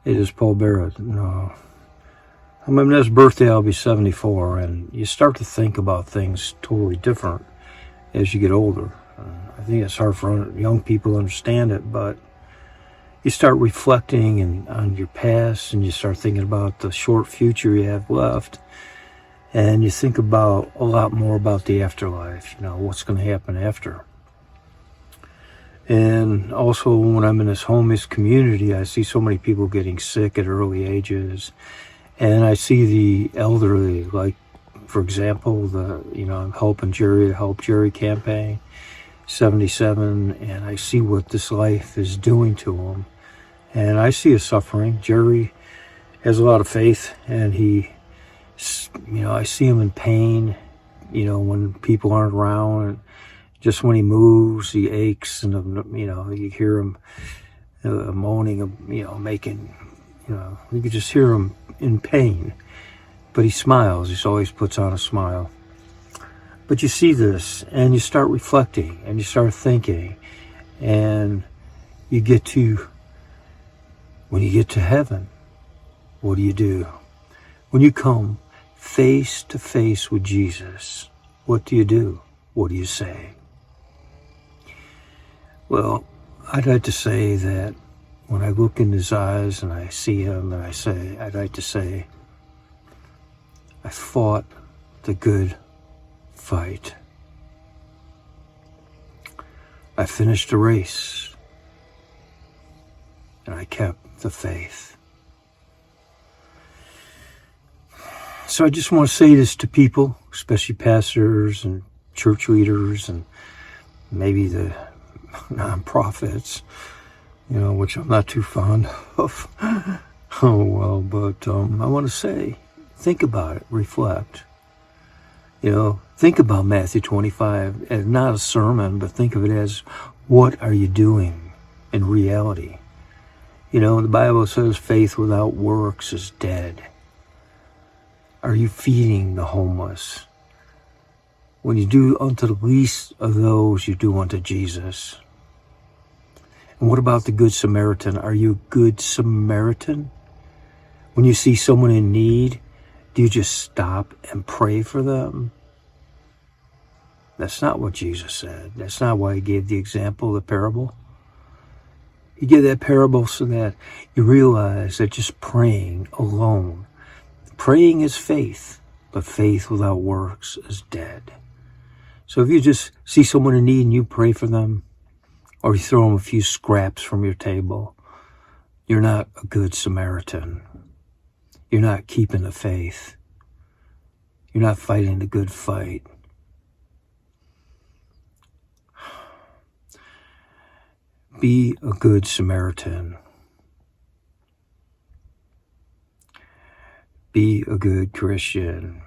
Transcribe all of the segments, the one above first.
It is Paul Barrett. No. My next birthday, I'll be 74, and you start to think about things totally different as you get older. I think it's hard for young people to understand it, but you start reflecting on your past, and you start thinking about the short future you have left, and you think about a lot more about the afterlife, what's going to happen after. And also, when I'm in this homeless community, I see so many people getting sick at early ages. And I see the elderly, like, for example, I'm helping Jerry, the Help Jerry campaign, 77, and I see what this life is doing to him. And I see his suffering. Jerry has a lot of faith, and I see him in pain, when people aren't around. And just when he moves, he aches, and, you hear him moaning, making, you could just hear him in pain, but he smiles. He always puts on a smile. But you see this, and you start reflecting, and you start thinking, and when you get to heaven, what do? When you come face to face with Jesus, what do? What do you say? Well, I'd like to say that when I look in his eyes and I see him, and I'd like to say, I fought the good fight. I finished the race, and I kept the faith. So I just want to say this to people, especially pastors and church leaders and maybe the nonprofits, which I'm not too fond of. Oh, well, but I want to say, think about it, reflect. Think about Matthew 25 as not a sermon, but think of it as, what are you doing in reality? The Bible says faith without works is dead. Are you feeding the homeless? When you do unto the least of those, you do unto Jesus. And what about the Good Samaritan? Are you a good Samaritan? When you see someone in need, do you just stop and pray for them? That's not what Jesus said. That's not why he gave the example, the parable. He gave that parable so that you realize that just praying alone, praying is faith, but faith without works is dead. So if you just see someone in need and you pray for them, or you throw them a few scraps from your table, you're not a good Samaritan. You're not keeping the faith. You're not fighting the good fight. Be a good Samaritan. Be a good Christian.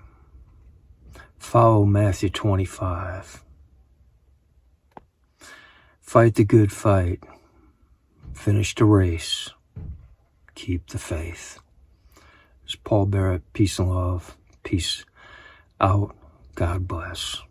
Follow Matthew 25. Fight the good fight. Finish the race. Keep the faith. It's Paul Barrett. Peace and love. Peace out. God bless.